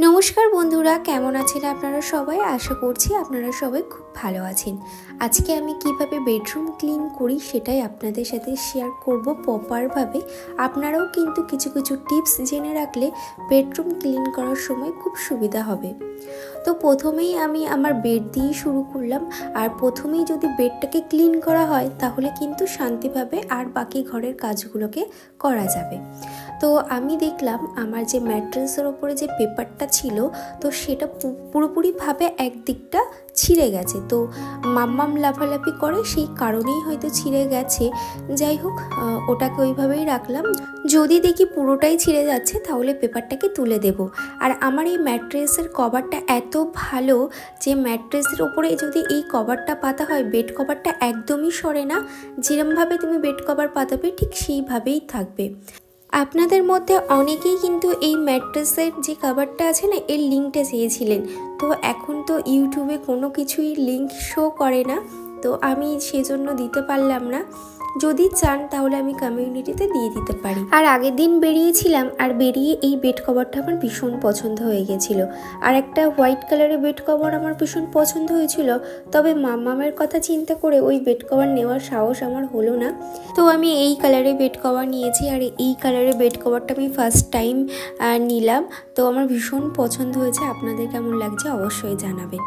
নমস্কার বন্ধুরা, কেমন আছেন আপনারা সবাই? আশা করছি আপনারা সবাই খুব ভালো আছেন। আজকে আমি কিভাবে বেডরুম ক্লিন করি সেটাই আপনাদের সাথে শেয়ার করব প্রপারভাবে। আপনারাও কিন্তু কিছু কিছু টিপস জেনে রাখলে বেডরুম ক্লিন করার সময় খুব সুবিধা হবে। তো প্রথমেই আমি আমার বেড দিয়ে শুরু করলাম। আর প্রথমেই যদি বেডটাকে ক্লিন করা হয় তাহলে কিন্তু শান্তিভাবে আর বাকি ঘরের কাজগুলোকে করা যাবে। তো আমি দেখলাম আমার যে ম্যাট্রেসের ওপরে যে পেপারটা ছিল, তো সেটা পুরোপুরিভাবে একদিকটা ছিঁড়ে গেছে। তো মাম্মাম লাফালাফি করে, সেই কারণেই হয়তো ছিঁড়ে গেছে। যাই হোক, ওটাকে ওইভাবেই রাখলাম। যদি দেখি পুরোটাই ছিঁড়ে যাচ্ছে তাহলে পেপারটাকে তুলে দেব। আর আমার এই ম্যাট্রেসের কভারটা এত ভালো যে ম্যাট্রেসের ওপরে যদি এই কভারটা পাতা হয়, বেড কভারটা একদমই সরে না। যেরমভাবে তুমি বেড কভার পাতাবে ঠিক সেইভাবেই থাকবে। আপনাদের মধ্যে অনেকেই কিন্তু এই ম্যাট্রেসের যে কভারটা আছে না, এর লিঙ্কটা চেয়েছিলেন। তো এখন তো ইউটিউবে কোনো কিছুই লিঙ্ক শো করে না, তো আমি সেজন্য দিতে পারলাম না। যদি চান তাহলে আমি কমিউনিটিতে দিয়ে দিতে পারি। আর আগের দিন বেরিয়েছিলাম, আর বেরিয়ে এই বেড কভারটা আমার ভীষণ পছন্দ হয়ে গেছিল। আর একটা হোয়াইট কালারের বেড কভার আমার ভীষণ পছন্দ হয়েছিল, তবে মাম্মামের কথা চিন্তা করে ওই বেড কভার নেওয়ার সাহস আমার হলো না। তো আমি এই কালারের বেড কভার নিয়েছি। আর এই কালারের বেড কভারটা আমি ফার্স্ট টাইম নিলাম। তো আমার ভীষণ পছন্দ হয়েছে। আপনাদের কেমন লাগছে অবশ্যই জানাবেন।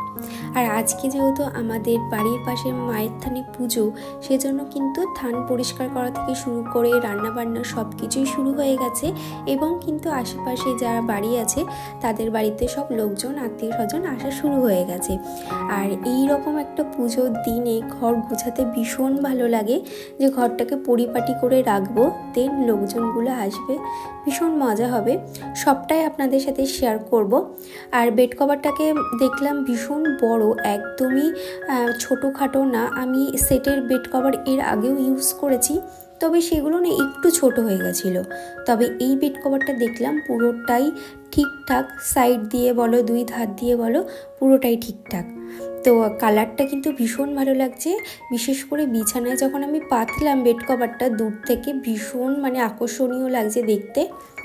আর আজকে যেহেতু আমাদের বাড়ির পাশে মায়ের থানে পুজো, সেজন্য কিন্তু থান পরিষ্কার করা থেকে শুরু করে রান্নাবান্না সব কিছুই শুরু হয়ে গেছে। এবং কিন্তু আশেপাশে যারা বাড়ি আছে তাদের বাড়িতে সব লোকজন, আত্মীয় স্বজন আসা শুরু হয়ে গেছে। আর এই রকম একটা পুজোর দিনে ঘর গোছাতে ভীষণ ভালো লাগে, যে ঘরটাকে পরিপাটি করে রাখবো, দেন লোকজনগুলো আসবে, ভীষণ মজা হবে। সবটাই আপনাদের সাথে শেয়ার করব। আর বেড কভারটাকে দেখলাম ভীষণ বড়, একদমই ছোটোখাটো না। আমি সেটের বেড কভার এর আগেও ইউজ করেছি, তবে সেগুলো না একটু ছোট হয়ে গেছিলো। তবে এই বেড কভারটা দেখলাম পুরোটাই ঠিকঠাক, সাইড দিয়ে বলো, দুই ধার দিয়ে বলো, পুরোটাই ঠিকঠাক। তো কালারটা কিন্তু ভীষণ ভালো লাগছে। বিশেষ করে বিছানায় যখন আমি পাতলাম বেড কভারটা, দূর থেকে ভীষণ আকর্ষণীয় লাগছে দেখতে।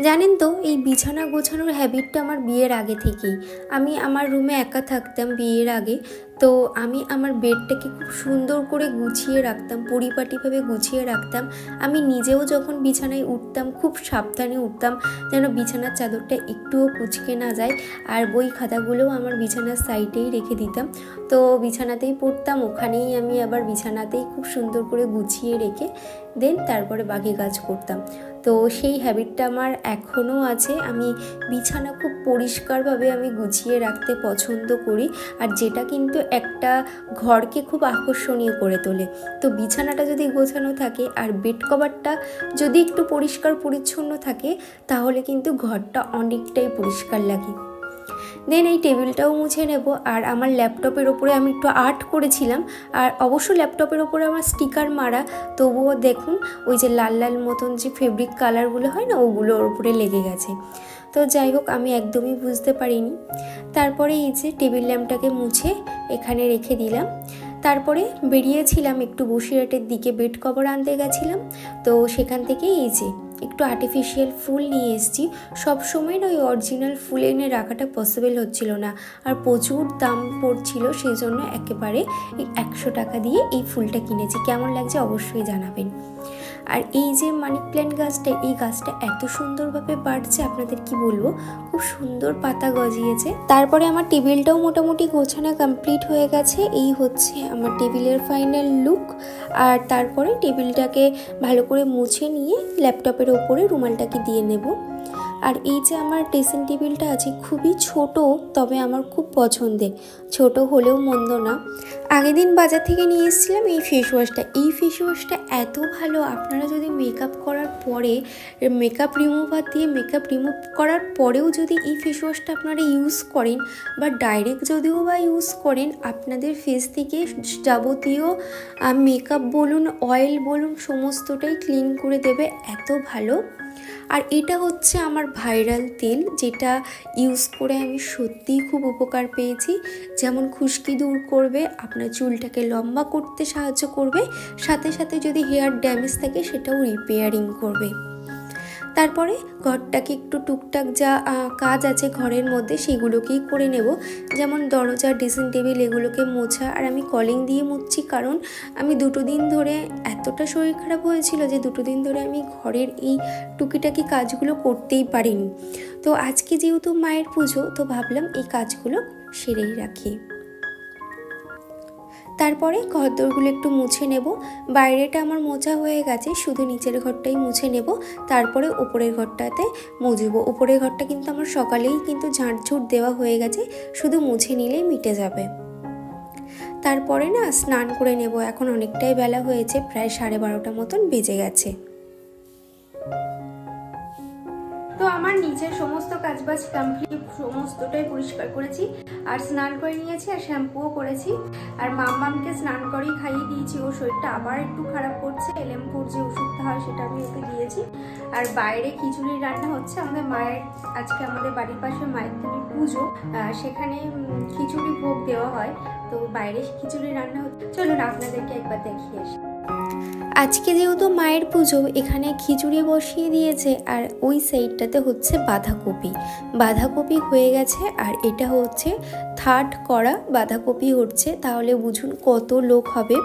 জানেন তো, এই বিছানা গোছানোর হ্যাবিটটা আমার বিয়ের আগে থেকেই। আমি আমার রুমে একা থাকতাম বিয়ের আগে, তো আমি আমার বেডটাকে খুব সুন্দর করে গুছিয়ে রাখতাম, পরিপাটিভাবে গুছিয়ে রাখতাম। আমি নিজেও যখন বিছানায় উঠতাম খুব সাবধানে উঠতাম, যেন বিছানার চাদরটা একটুও কুঁচকে না যায়। আর বই খাতাগুলোও আমার বিছানার সাইডেই রেখে দিতাম। তো বিছানাতেই পড়তাম, ওখানেই আমি আবার বিছানাতেই খুব সুন্দর করে গুছিয়ে রেখে দেন তারপরে বাকি কাজ করতাম। তো সেই হ্যাবিটটা আমার এখনও আছে। আমি বিছানা খুব পরিষ্কারভাবে আমি গুছিয়ে রাখতে পছন্দ করি, আর যেটা কিন্তু একটা ঘরকে খুব আকর্ষণীয় করে তোলে। তো বিছানাটা যদি গোছানো থাকে আর বেড কভারটা যদি একটু পরিষ্কার পরিচ্ছন্ন থাকে, তাহলে কিন্তু ঘরটা অনেকটাই পরিষ্কার লাগে। দেন এই টেবিলটাও মুছে নেব। আর আমার ল্যাপটপের ওপরে আমি একটু আর্ট করেছিলাম, আর অবশ্য ল্যাপটপের ওপরে আমার স্টিকার মারা, তবুও দেখুন ওই যে লাল লাল মতন যে ফেব্রিক কালারগুলো হয় না, ওগুলোর ওপরে লেগে গেছে। তো যাই হোক, আমি একদমই বুঝতে পারিনি। তারপরে এই যে টেবিল ল্যাম্পটাকে মুছে এখানে রেখে দিলাম। তারপরে বেরিয়েছিলাম একটু বসিরহাটের দিকে, বেড কভার আনতে গেছিলাম। তো সেখান থেকে এই যে একটু আর্টিফিশিয়াল ফুল নিয়ে এসেছি। সবসময় না ওই অরিজিনাল ফুল এনে রাখাটা পসিবল হচ্ছিল না, আর প্রচুর দাম পড়ছিল, সেই জন্য একেবারে 100 টাকা দিয়ে এই ফুলটা কিনেছি। কেমন লাগছে অবশ্যই জানাবেন। আর এই যে মানি প্ল্যান্ট গাছটা, এই গাছটা এত সুন্দরভাবে বাড়ছে, আপনাদের কি বলবো, খুব সুন্দর পাতা গজিয়েছে। তারপরে আমার টেবিলটাও মোটামুটি গোছানো কমপ্লিট হয়ে গেছে। এই হচ্ছে আমার টেবিলের ফাইনাল লুক। আর তারপরে টেবিলটাকে ভালো করে মুছে নিয়ে ল্যাপটপের ওপরে রুমালটাকে দিয়ে নেব। আর এই যে আমার ড্রেসিং টেবিলটা আছে, খুবই ছোট, তবে আমার খুব পছন্দের। ছোট হলেও মন্দ না। আগের দিন বাজার থেকে নিয়ে এসেছিলাম এই ফেস ওয়াশটা। এই ফেস ওয়াশটা এত ভালো, আপনারা যদি মেকআপ করার পরে মেকআপ রিমুভার দিয়ে মেকআপ রিমুভ করার পরেও যদি এই ফেস ওয়াশটা আপনারা ইউজ করেন, বা ডাইরেক্ট যদিও বা ইউজ করেন, আপনাদের ফেস থেকে যাবতীয় মেকআপ বলুন, অয়েল বলুন, সমস্তটাই ক্লিন করে দেবে। এত ভালো। আর এটা হচ্ছে আমার ভাইরাল তেল, যেটা ইউজ করে আমি সত্যিই খুব উপকার পেয়েছি। যেমন খুশকি দূর করবে, আপনার চুলটাকে লম্বা করতে সাহায্য করবে, সাথে সাথে যদি হেয়ার ড্যামেজ থাকে সেটাও রিপেয়ারিং করবে। তারপরে ঘরটাকে একটু টুকটাক যা কাজ আছে ঘরের মধ্যে সেগুলোকেই করে নেব, যেমন দরজা, ড্রেসিং টেবিল এগুলোকে মোছা। আর আমি কলিং দিয়ে মুছছি, কারণ আমি 2 দিন ধরে এতটা শরীর খারাপ হয়েছিল যে 2 দিন ধরে আমি ঘরের এই টুকিটাকি কাজগুলো করতেই পারিনি। তো আজকে যেহেতু মায়ের পুজো, তো ভাবলাম এই কাজগুলো সেরেই রাখি। তারপরে ঘরদোরগুলো একটু মুছে নেব। বাইরেটা আমার মোছা হয়ে গেছে, শুধু নিচের ঘরটাই মুছে নেব, তারপরে উপরের ঘরটাতে মুছবো। উপরের ঘরটা কিন্তু আমার সকালেই কিন্তু ঝাঁটঝুট দেওয়া হয়ে গেছে, শুধু মুছে নিলেই মিটে যাবে। তারপরে না স্নান করে নেব। এখন অনেকটাই বেলা হয়েছে, প্রায় 12:30 মতন বেজে গেছে। তো আমার নিচের সমস্ত কাজবাজ কমপ্লিট, সমস্তটাই পরিষ্কার করেছি আর স্নান করে নিয়েছি আর শ্যাম্পুও করেছি। আর মাম্মামকে স্নান করেই খাইয়ে দিয়েছি, ওর শরীরটা আবার একটু খারাপ করছে, LM4 যে ওষুধটা হয় সেটা আমি ওকে দিয়েছি। আর বাইরে খিচুড়ি রান্না হচ্ছে, আমাদের মায়ের আজকে আমাদের বাড়ির পাশে মায়ের দেবীর পুজো, সেখানে খিচুড়ি ভোগ দেওয়া হয়, তো বাইরে খিচুড়ি রান্না হচ্ছে। চলুন আপনাদেরকে একবার দেখিয়ে আসি। আজকে যেহেতু মায়ের পুজো, এখানে খিচুড়ি বসিয়ে দিয়েছে আর ওই সাইডটাতে হচ্ছে বাঁধাকপি হয়ে গেছে। আর এটা হচ্ছে 3rd করা বাঁধাকপি হচ্ছে, তাহলে বুঝুন কত লোক হবে।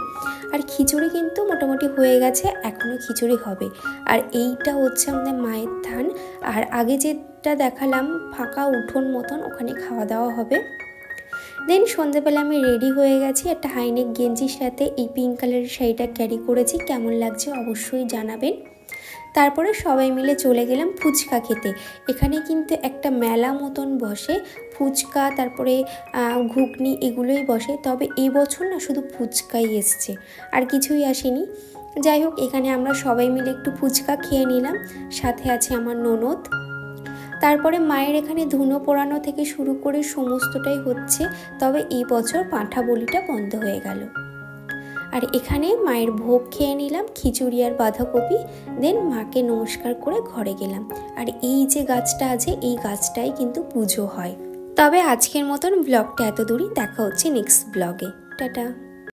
আর খিচুড়ি কিন্তু মোটামুটি হয়ে গেছে, এখনও খিচুড়ি হবে। আর এইটা হচ্ছে আমাদের মায়ের থান। আর আগে যেটা দেখালাম ফাঁকা উঠোন মতন, ওখানে খাওয়া দাওয়া হবে। দেন সন্ধ্যেবেলা আমি রেডি হয়ে গেছি, একটা হাইনেক গেঞ্জির সাথে এই পিঙ্ক কালারের শাড়িটা ক্যারি করেছি। কেমন লাগছে অবশ্যই জানাবেন। তারপরে সবাই মিলে চলে গেলাম ফুচকা খেতে। এখানে কিন্তু একটা মেলা মতন বসে, ফুচকা তারপরে ঘুগনি এগুলোই বসে, তবে এই বছর না শুধু ফুচকাই এসছে, আর কিছুই আসেনি। যাই হোক, এখানে আমরা সবাই মিলে একটু ফুচকা খেয়ে নিলাম, সাথে আছে আমার ননদ। তারপরে মায়ের এখানে ধুনো পোড়ানো থেকে শুরু করে সমস্তটাই হচ্ছে, তবে এই বছর পাঁঠা বলিটা বন্ধ হয়ে গেল। আর এখানে মায়ের ভোগ খেয়ে নিলাম, খিচুড়ি আর বাঁধাকপি। দেন মাকে নমস্কার করে ঘরে গেলাম। আর এই যে গাছটা আছে, এই গাছটাই কিন্তু পুজো হয়। তবে আজকের মতন ব্লগটা এত দূরই, দেখা হচ্ছে নেক্সট ব্লগে। টাটা।